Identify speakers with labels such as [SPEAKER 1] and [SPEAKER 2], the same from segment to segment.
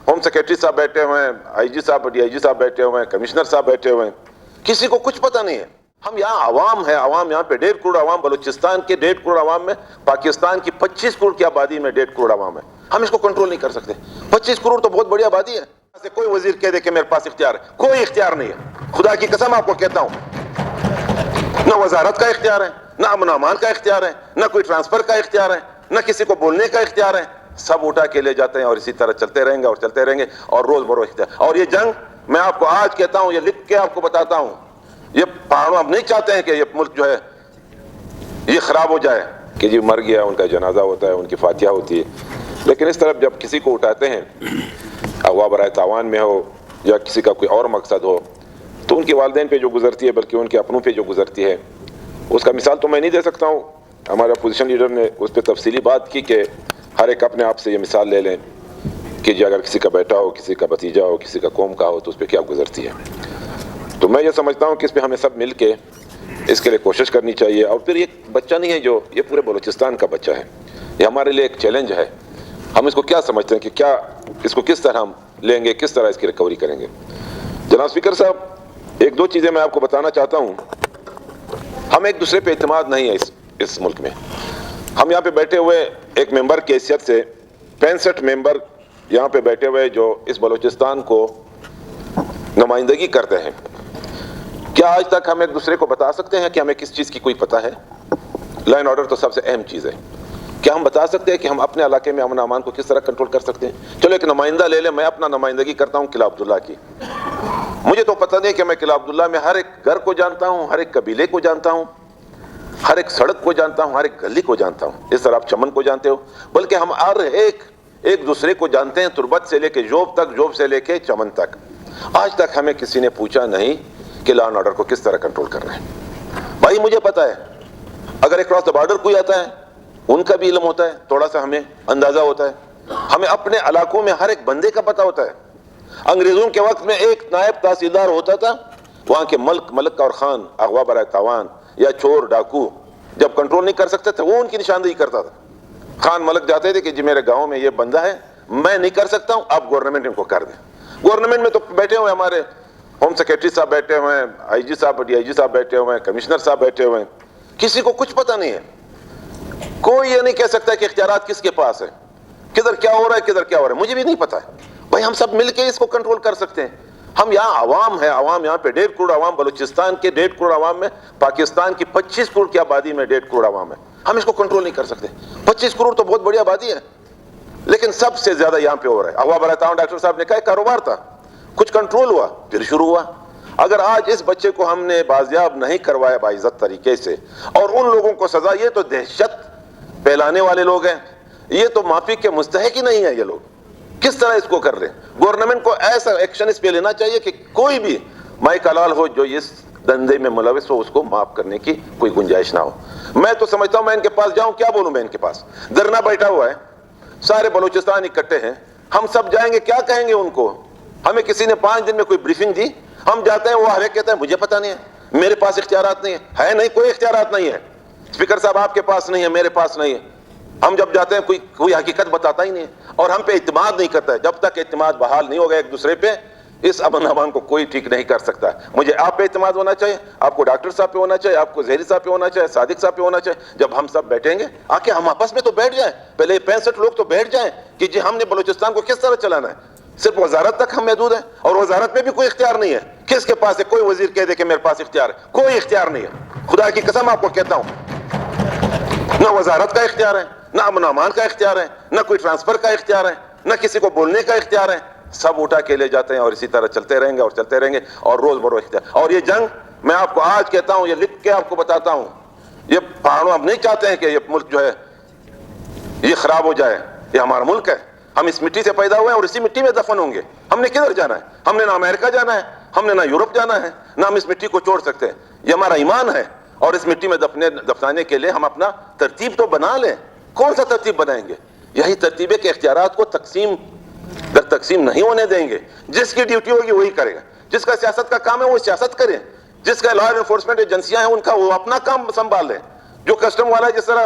[SPEAKER 1] Home secretary صاحب بیٹھے ہوئے ہیں, آئی جی صاحب, ڈی آئی جی صاحب بیٹھے ہوئے ہیں, کمشنر صاحب بیٹھے ہوئے ہیں, کسی کو کچھ پتہ نہیں ہے. ہم یہاں عوام ہے, عوام یہاں پہ 1.5 کروڑ عوام, بلوچستان کے 1.5 کروڑ عوام میں, پاکستان کی 25 کروڑ کی آبادی میں 1.5 کروڑ عوام ہے. ہم اس کو کنٹرول نہیں کر سکتے. 25 کروڑ تو بہت بڑی آبادی ہے. کوئی وزیر کہہ دے کہ میرے پاس اختیار ہے, کوئی اختیار نہیں ہے. خدا کی قسم آپ کو کہتا ہوں, نہ وزارت کا اختیار ہے, نہ امن و امان کا اختیار ہے, نہ کوئی ٹرانسفر کا اختیار ہے, نہ کسی کو بولنے کا اختیار ہے. سب اٹھا کے لے جاتے ہیں اور اسی طرح چلتے رہیں گے اور چلتے رہیں گے اور روز بروز اختیار. اور یہ جنگ میں آپ کو آج کہتا ہوں, یہ لکھ کے آپ کو بتاتا ہوں, یہ پہاڑوں ہم نہیں چاہتے ہیں کہ یہ ملک جو ہے یہ خراب ہو جائے کہ جی مر گیا, ان کا جنازہ ہوتا ہے, ان کی فاتحہ ہوتی ہے. لیکن اس طرف جب کسی کو اٹھاتے ہیں, اغوا برائے تاوان میں ہو یا کسی کا کوئی اور مقصد ہو, تو ان کے والدین پہ جو گزرتی ہے بلکہ ان کے اپنوں پہ جو گزرتی ہے, اس کا مثال تو میں نہیں دے سکتا ہوں. ہمارے اپوزیشن لیڈر نے اس پہ تفصیلی بات کی کہ ہر ایک اپنے آپ سے یہ مثال لے لیں کہ جی اگر کسی کا بیٹا ہو, کسی کا بھتیجا ہو, کسی کا قوم کا ہو, تو اس پہ کیا گزرتی ہے. تو میں یہ سمجھتا ہوں کہ اس پہ ہمیں سب مل کے اس کے لیے کوشش کرنی چاہیے. اور پھر یہ بچہ نہیں ہے جو, یہ پورے بلوچستان کا بچہ ہے. یہ ہمارے لیے ایک چیلنج ہے. ہم اس کو کیا سمجھتے ہیں کہ کیا اس کو کس طرح ہم لیں گے, کس طرح اس کی ریکوری کریں گے. جناب اسپیکر صاحب, 1-2 چیزیں میں آپ کو بتانا چاہتا ہوں. ہم ایک دوسرے پہ اعتماد نہیں ہے اس ملک میں. ہم یہاں پہ بیٹھے ہوئے ایک ممبر کی حیثیت سے 65 ممبر یہاں پہ بیٹھے ہوئے جو اس بلوچستان کو نمائندگی کرتے ہیں. کیا آج تک ہم ایک دوسرے کو بتا سکتے ہیں کہ ہمیں کس چیز کی کوئی پتہ ہے؟ لا اینڈ آرڈر تو سب سے اہم چیز ہے. کیا ہم بتا سکتے ہیں کہ ہم اپنے علاقے میں امن و امان کو کس طرح کنٹرول کر سکتے ہیں؟ چلو ایک نمائندہ لے لیں. میں اپنا نمائندگی کرتا ہوں قلعہ عبداللہ کی. مجھے تو پتہ نہیں کہ میں قلعہ عبداللہ میں ہر ایک گھر کو جانتا ہوں, ہر ایک قبیلے کو جانتا ہوں, ہر ایک سڑک کو جانتا ہوں, ہر ایک گلی کو جانتا ہوں. اس طرح آپ چمن کو جانتے ہو, بلکہ ہم ہر ایک دوسرے کو جانتے ہیں, تربت سے لے کے جوب تک, جوب سے لے کے چمن تک. آج تک ہمیں کسی نے پوچھا نہیں کہ لا اینڈ آرڈر کو کس طرح کنٹرول کرنا ہے. بھائی مجھے پتہ ہے, اگر اکراس دا بارڈر کوئی آتا ہے ان کا بھی علم ہوتا ہے, تھوڑا سا ہمیں اندازہ ہوتا ہے. ہمیں اپنے علاقوں میں ہر ایک بندے کا پتہ ہوتا ہے. انگریزوں کے وقت میں ایک نائب تحصیلدار ہوتا تھا, وہاں کے ملک اور خان, اغوا برائے تاوان یا چور ڈاکو جب کنٹرول نہیں کر سکتے تھے, وہ ان کی نشاندہی کرتا تھا. خان ملک جاتے تھے کہ جی میرے گاؤں میں یہ بندہ ہے, میں نہیں کر سکتا ہوں, آپ گورنمنٹ ان کو کر دیں. گورنمنٹ میں تو بیٹھے ہوئے ہمارے ہوم سیکرٹری صاحب بیٹھے ہوئے ہیں, آئی جی صاحب, ڈی آئی جی صاحب بیٹھے ہوئے ہیں, کمشنر صاحب بیٹھے ہوئے ہیں, کسی کو کچھ پتہ نہیں ہے. کوئی یہ نہیں کہہ سکتا کہ اختیارات کس کے پاس ہے, کدھر کیا ہو رہا ہے, کدھر کیا ہو رہا ہے, مجھے بھی نہیں پتا ہے. بھائی ہم سب مل کے اس کو کنٹرول کر سکتے ہیں. ہم یہاں عوام ہے, عوام یہاں پہ 1.5 کروڑ عوام, بلوچستان کے 1.5 کروڑ عوام میں, پاکستان کی 25 کروڑ کی آبادی میں 1.5 کروڑ عوام ہے. ہم اس کو کنٹرول نہیں کر سکتے. 25 کروڑ تو بہت بڑی آبادی ہے, لیکن سب سے زیادہ یہاں پہ ہو رہا ہے. اغوا برائے تاوان ڈاکٹر صاحب نے کہا کاروبار تھا, کچھ کنٹرول ہوا, پھر شروع ہوا. اگر آج اس بچے کو ہم نے بازیاب نہیں کروایا باعزت طریقے سے, اور ان لوگوں کو سزا, یہ تو دہشت پھیلانے والے لوگ ہیں, یہ تو معافی کے مستحق ہی نہیں ہے. یہ لوگ کس طرح اس کو کر رہے ہیں؟ گورنمنٹ کو ایسا ایکشن اس پہ لینا چاہیے کہ کوئی بھی مائک حلال ہو جو اس دندے میں ملوث ہو, اس کو معاف کرنے کی کوئی گنجائش نہ ہو. میں تو سمجھتا ہوں میں ان کے پاس جاؤں, کیا بولوں میں ان کے پاس؟ دھرنا بیٹھا ہوا ہے, سارے بلوچستان اکٹھے ہیں, ہم سب جائیں گے, کیا کہیں گے ان کو؟ ہمیں کسی نے 5 دن میں کوئی بریفنگ دی, ہم جاتے ہیں, وہ ہر ایک کہتا ہے مجھے پتہ نہیں ہے, میرے پاس اختیارات نہیں ہے. نہیں, کوئی اختیارات نہیں ہے. اسپیکر صاحب آپ کے پاس نہیں ہے, میرے پاس نہیں ہے. ہم جب جاتے ہیں کوئی حقیقت بتاتا ہی نہیں ہے, اور ہم پہ اعتماد نہیں کرتا ہے. جب تک اعتماد بحال نہیں ہوگا ایک دوسرے پہ, اس امن امان کو کوئی ٹھیک نہیں کر سکتا. مجھے آپ پہ اعتماد ہونا چاہیے, آپ کو ڈاکٹر صاحب پہ ہونا چاہیے, آپ کو زہری صاحب پہ ہونا چاہیے, صادق صاحب پہ ہونا چاہیے. جب ہم سب بیٹھیں گے آ کے ہم آپس میں تو بیٹھ جائیں, پہلے 65 لوگ تو بیٹھ جائیں کہ جی ہم نے بلوچستان کو کس طرح چلانا ہے. صرف وزارت تک ہم محدود ہیں, اور وزارت میں بھی کوئی اختیار نہیں ہے. کس کے پاس ہے؟ کوئی وزیر کہہ دے کہ میرے پاس اختیار ہے, کوئی اختیار نہیں ہے. خدا کی قسم آپ کو کہتا ہوں, نہ وزارت کا اختیار ہے, نہ امن و امان کا اختیار ہے, نہ کوئی ٹرانسفر کا اختیار ہے, نہ کسی کو بولنے کا اختیار ہے. سب اٹھا کے لے جاتے ہیں اور اسی طرح چلتے رہیں گے اور چلتے رہیں گے اور روز بروز اختیار. اور یہ جنگ میں آپ کو آج کہتا ہوں, یہ لکھ کے آپ کو بتاتا ہوں, یہ پہاڑوں ہم نہیں چاہتے ہیں کہ یہ ملک جو ہے یہ خراب ہو جائے. یہ ہمارا ملک ہے, ہم اس مٹی سے پیدا ہوئے ہیں اور اسی مٹی میں دفن ہوں گے. ہم نے کدھر جانا ہے؟ ہم نے نہ امریکہ جانا ہے, ہم نے نہ یورپ جانا ہے, نہ ہم اس مٹی کو چھوڑ سکتے ہیں. یہ ہمارا ایمان ہے, اور اس مٹی میں دفنانے کے لیے ہم اپنا ترتیب تو بنا لیں. کون سا ترتیب بنائیں گے؟ یہی ترتیب ہے کہ اختیارات کو تقسیم در تقسیم نہیں ہونے دیں گے. جس کی ڈیوٹی ہوگی وہی کرے گا, جس کا سیاست کا کام ہے وہ سیاست کرے, جس کا لا انفورسمنٹ ایجنسیاں ہیں ان کا وہ اپنا کام سنبھال لیں, جو کسٹم والا ہے جس طرح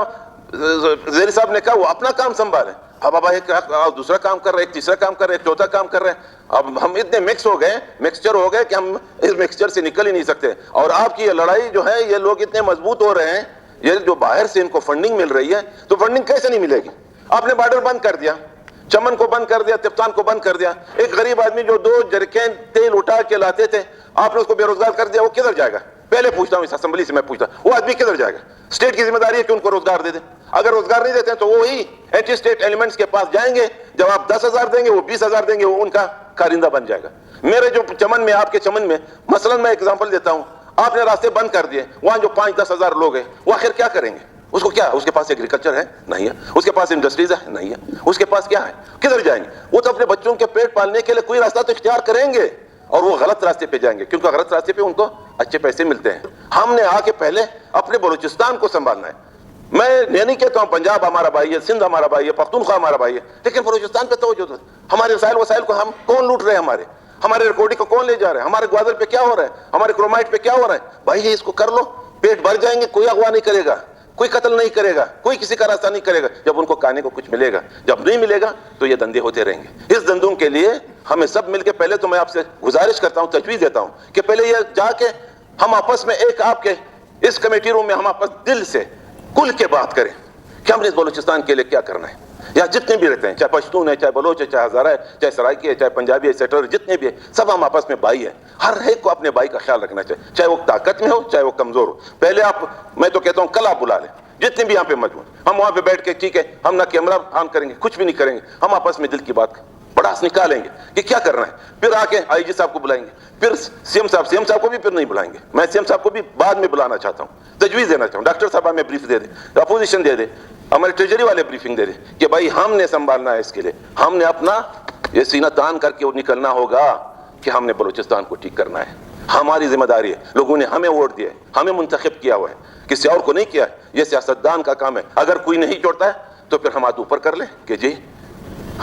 [SPEAKER 1] زہری صاحب نے کہا وہ اپنا کام سنبھالیں. اب ایک دوسرا کام کر رہے ہیں، ایک تیسرا کام کر رہے ہیں، ایک چوتھا کام کر رہے ہیں. اب ہم اتنے مکسچر ہو گئے کہ ہم اس مکسچر سے نکل ہی نہیں سکتے. اور آپ کی یہ لڑائی جو ہے، یہ لوگ اتنے مضبوط ہو رہے ہیں، یہ جو باہر سے ان کو فنڈنگ مل رہی ہے، تو فنڈنگ کیسے نہیں ملے گی؟ آپ نے بارڈر بند کر دیا، چمن کو بند کر دیا، تفتان کو بند کر دیا. ایک غریب آدمی جو 2 جرکین تیل اٹھا کے لاتے تھے، آپ نے اس کو بے روزگار کر دیا. وہ کدھر جائے گا؟ پہلے پوچھتا ہوں، اس اسمبلی سے میں پوچھتا ہوں، وہ آدمی کدھر جائے گا؟ اسٹیٹ کی ذمہ داری ہے کہ ان کو روزگار دے دیں. اگر روزگار نہیں دیتے ہیں تو وہی اینٹی اسٹیٹ ایلیمنٹس کے پاس جائیں گے. جب آپ 10,000 دیں گے، وہ 20,000 دیں گے، وہ ان کا کارندہ بن جائے گا. میرے جو چمن میں، آپ کے چمن میں، مثلا میں ایگزامپل دیتا ہوں، آپ نے راستے بند کر دیے، وہاں جو 5-10 ہزار لوگ ہیں، وہ آخر کیا کریں گے؟ اس کو کیا، اس کے پاس ایگریکلچر ہے؟ نہیں ہے. اس کے پاس انڈسٹریز ہے؟ نہیں ہے. اس کے پاس کیا ہے؟ کدھر جائیں گے؟ وہ تو اپنے بچوں کے پیٹ پالنے کے لیے کوئی راستہ تو اختیار کریں گے، اور وہ غلط راستے پہ جائیں گے، کیونکہ غلط راستے پہ ان کو اچھے پیسے ملتے ہیں. ہم نے آ کے پہلے اپنے بلوچستان کو سنبھالنا ہے. میں یہ نہیں کہتا ہوں پنجاب ہمارا بھائی ہے، سندھ ہمارا بھائی ہے، پختونخوا ہمارا بھائی ہے، لیکن بلوچستان پہ توجہ دو. ہمارے وسائل کو ہم کون لوٹ رہے ہیں؟ ہمارے ریکارڈنگ کو کون لے جا رہے ہیں؟ ہمارے گوادر پہ کیا ہو رہا ہے؟ ہمارے کرومائٹ پہ کیا ہو رہا ہے؟ بھائی اس کو کر لو، پیٹ بھر جائیں گے. کوئی اغوا نہیں کرے گا، کوئی قتل نہیں کرے گا، کوئی کسی کا راستہ نہیں کرے گا. جب ان کو کھانے کو کچھ ملے گا، جب نہیں ملے گا تو یہ دندے ہوتے رہیں گے. اس دندوں کے لیے ہمیں سب مل کے، پہلے تو میں آپ سے گزارش کرتا ہوں، تجویز دیتا ہوں کہ پہلے یہ جا کے ہم آپس میں، ایک آپ کے اس کمیٹی روم میں ہم آپس دل سے کل کے بات کریں کہ ہم نے اس بلوچستان کے لیے کیا کرنا ہے. یا جتنے بھی رہتے ہیں، چاہے پشتون ہے، چاہے بلوچ ہے، چاہے ہزارہ ہے، چاہے سرائکی ہے، چاہے پنجابی ہے، سیٹر، جتنے بھی ہیں، سب ہم آپس میں بھائی ہیں. ہر ایک کو اپنے بھائی کا خیال رکھنا چاہیے، چاہے وہ طاقت میں ہو، چاہے وہ کمزور ہو. پہلے آپ، میں تو کہتا ہوں کل آپ بلا لیں جتنے بھی یہاں پہ موجود، ہم وہاں پہ بیٹھ کے، ٹھیک ہے، ہم نہ کیمرہ آن کریں گے، کچھ بھی نہیں کریں گے، ہم آپس میں دل کی بات بڑاس نکالیں گے کہ کیا کرنا ہے. پھر آ کے آئی جی صاحب کو بلائیں گے، پھر سی ایم صاحب کو بھی پھر نہیں بلائیں گے. میں سی ایم صاحب کو بھی بعد میں بلانا چاہتا ہوں، تجویز دینا چاہتا ہوں. ڈاکٹر صاحب ہمیں بریف دے دیں، اپوزیشن دے دے، ہمارے ٹریجری والے بریفنگ دے دیں کہ بھائی ہم نے سنبھالنا ہے. اس کے لیے ہم نے اپنا یہ سینہ تان کر کے نکلنا ہوگا کہ ہم نے بلوچستان کو ٹھیک کرنا ہے. ہماری ذمہ داری ہے. لوگوں نے ہمیں ووٹ دیا ہے، ہمیں منتخب کیا ہوا ہے، کسی اور کو نہیں کیا ہے. یہ سیاستدان کا کام ہے. اگر کوئی نہیں چھوڑتا ہے تو پھر ہم ہاتھ اوپر کر لیں کہ جی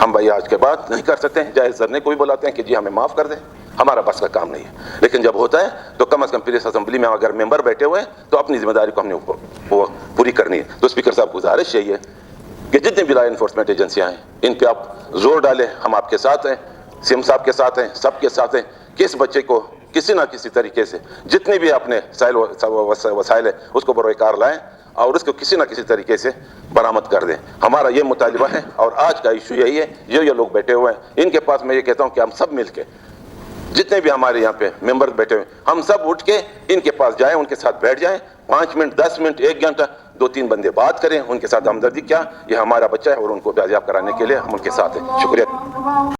[SPEAKER 1] ہم بھائی آج کے بعد نہیں کر سکتے ہیں. جائز زرنے کو بھی بلاتے ہیں کہ جی ہمیں معاف کر دیں، ہمارا بس کا کام نہیں ہے. لیکن جب ہوتا ہے تو کم از کم پھر اس اسمبلی میں اگر ممبر بیٹھے ہوئے ہیں تو اپنی ذمہ داری کو ہم نے وہ پوری کرنی ہے. تو اسپیکر صاحب گزارش یہی ہے کہ جتنے بھی لا انفورسمنٹ ایجنسیاں ہیں ان پہ آپ زور ڈالیں. ہم آپ کے ساتھ ہیں، سی ایم صاحب کے ساتھ ہیں، سب کے ساتھ ہیں کہ اس بچے کو کسی نہ کسی طریقے سے جتنے بھی اپنے وسائل ہیں اس کو بروئے کار لائیں اور اس کو کسی نہ کسی طریقے سے برآمد کر دیں. ہمارا یہ مطالبہ ہے اور آج کا ایشو یہی ہے. یہ لوگ بیٹھے ہوئے ہیں ان کے پاس میں یہ کہتا ہوں کہ ہم سب مل کے، جتنے بھی ہمارے یہاں پہ ممبر بیٹھے ہوئے، ہم سب اٹھ کے ان کے پاس جائیں، ان کے ساتھ بیٹھ جائیں، 5 منٹ 10 منٹ 1 گھنٹہ 2-3 بندے بات کریں، ان کے ساتھ ہمدردی کیا، یہ ہمارا بچہ ہے اور ان کو بازیاب کرانے کے لیے ہم ان کے ساتھ ہیں. شکریہ.